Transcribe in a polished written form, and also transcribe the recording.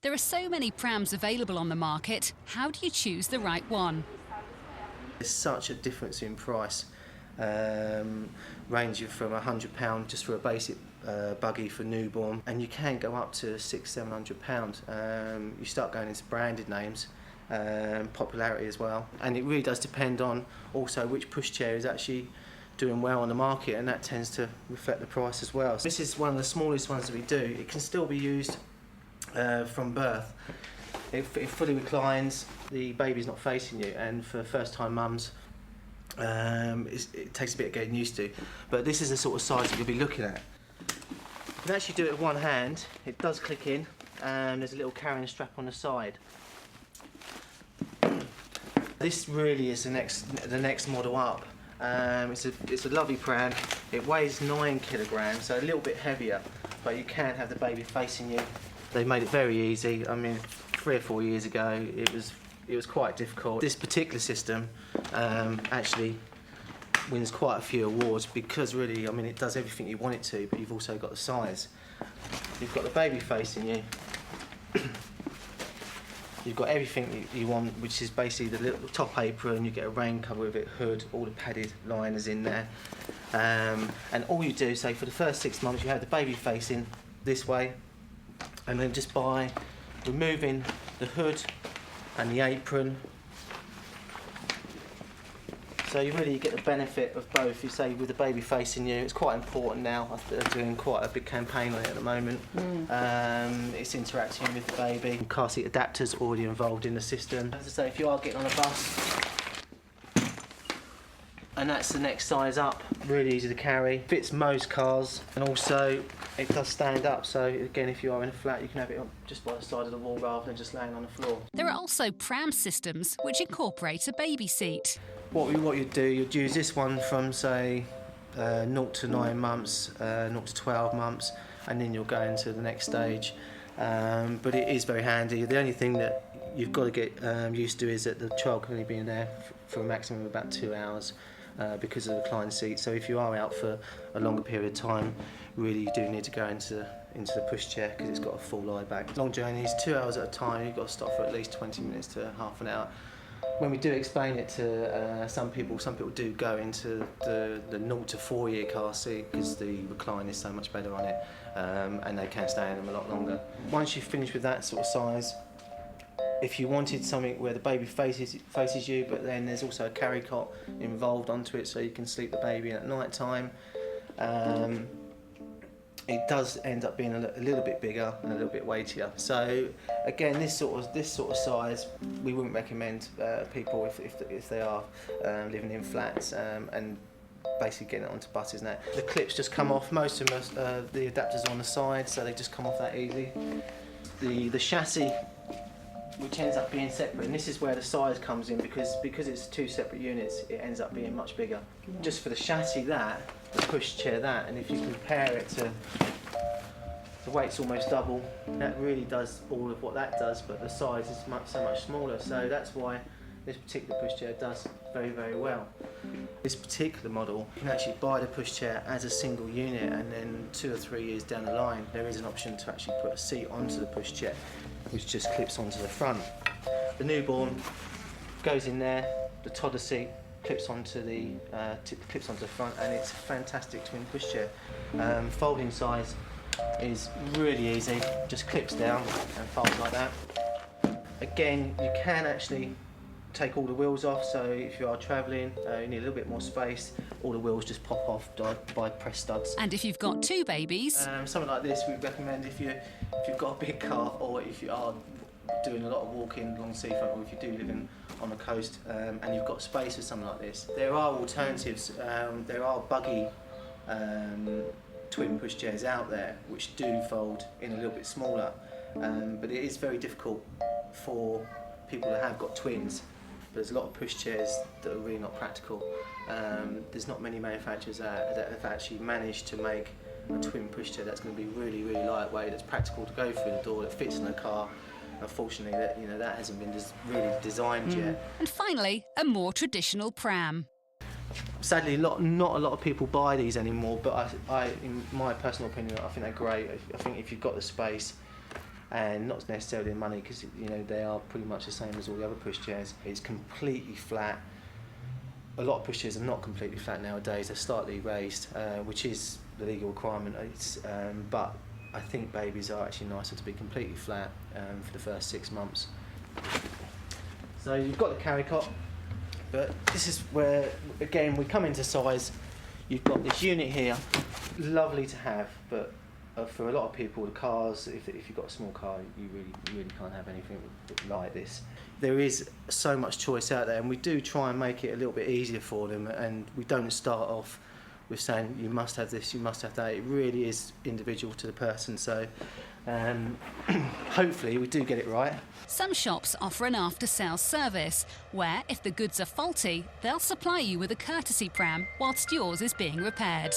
There are so many prams available on the market. How do you choose the right one? There's such a difference in price, ranging from £100 just for a basic buggy for newborn, and you can go up to £600–700. You start going into branded names, popularity as well, and it really does depend on also which pushchair is actually doing well on the market, and that tends to reflect the price as well. So this is one of the smallest ones that we do. It can still be used from birth. It fully reclines, the baby's not facing you, and for first-time mums, it takes a bit of getting used to. But this is the sort of size that you'll be looking at. You can actually do it with one hand. It does click in, and there's a little carrying strap on the side. This really is the next model up. It's a lovely pram. It weighs 9 kilograms, so a little bit heavier, but you can have the baby facing you. They made it very easy. I mean, 3 or 4 years ago, it was quite difficult. This particular system actually wins quite a few awards because really, I mean, it does everything you want it to, but you've also got the size. You've got the baby facing you. You've got everything you want, which is basically the little top apron. You get a rain cover with it, hood, all the padded liners in there. And all you do, say for the first 6 months, you have the baby facing this way, and then just by removing the hood and the apron, so you really get the benefit of both. You say with the baby facing you, it's quite important now. They're doing quite a big campaign on it at the moment. It's interacting with the baby. Car seat adapters already involved in the system. As I say, if you are getting on a bus, and that's the next size up, really easy to carry, fits most cars, and also it does stand up, so again, if you are in a flat, you can have it just by the side of the wall rather than just laying on the floor. There are also pram systems which incorporate a baby seat. What you'd do, you'd use this one from, say, 0 to 9 months, 0 to 12 months, and then you'll go into the next stage. But it is very handy. The only thing that you've got to get used to is that the child can only be in there for a maximum of about 2 hours because of the reclined seat. So if you are out for a longer period of time, really you do need to go into the pushchair because it's got a full lie back. Long journeys, 2 hours at a time, you've got to stop for at least 20 minutes to half an hour. When we do explain it to some people do go into the 0 to 4 year car seat because the recline is so much better on it, and they can stay in them a lot longer. Once you've finished with that sort of size, if you wanted something where the baby faces you, but then there's also a carry cot involved onto it so you can sleep the baby in at night time, it does end up being a little bit bigger and a little bit weightier. So again, this sort of size, we wouldn't recommend people if they are living in flats and basically getting it onto buses now. The clips just come off. Most of them, the adapters are on the side, so they just come off that easy. The chassis, which ends up being separate, and this is where the size comes in because it's 2 separate units, it ends up being much bigger. Just for the chassis, the pushchair, and if you compare it to the weight's almost double, that really does all of what that does, but the size is so much smaller, so that's why this particular pushchair does very, very well. This particular model, you can actually buy the pushchair as a single unit, and then 2 or 3 years down the line there is an option to actually put a seat onto the pushchair which just clips onto the front. The newborn goes in there, the toddler seat clips onto the front, and it's a fantastic twin pushchair. Folding size is really easy, just clips down and folds like that. Again, you can actually take all the wheels off, so if you are travelling, you need a little bit more space, all the wheels just pop off by press studs. And if you've got 2 babies, something like this we recommend if you've got a big car, or if you are doing a lot of walking along the seafront, or if you do live on the coast and you've got space for something like this. There are alternatives. There are buggy twin pushchairs out there which do fold in a little bit smaller, but it is very difficult for people that have got twins. There's a lot of pushchairs that are really not practical. There's not many manufacturers that have actually managed to make a twin pushchair that's going to be really, really lightweight, that's practical to go through the door, that fits in the car. Unfortunately, that hasn't been really designed yet. And finally, a more traditional pram. Sadly, not a lot of people buy these anymore, but in my personal opinion, I think they're great. I think if you've got the space, and not necessarily in money, because you know they are pretty much the same as all the other pushchairs. It's completely flat. A lot of pushchairs are not completely flat nowadays. They're slightly raised, which is the legal requirement. But I think babies are actually nicer to be completely flat for the first 6 months. So you've got the carry cot, but this is where, again, we come into size. You've got this unit here, lovely to have, but for a lot of people, the cars, if you've got a small car, you really can't have anything like this. There is so much choice out there, and we do try and make it a little bit easier for them, and we don't start off with saying you must have this, you must have that. It really is individual to the person, so hopefully we do get it right. Some shops offer an after-sales service where, if the goods are faulty, they'll supply you with a courtesy pram whilst yours is being repaired.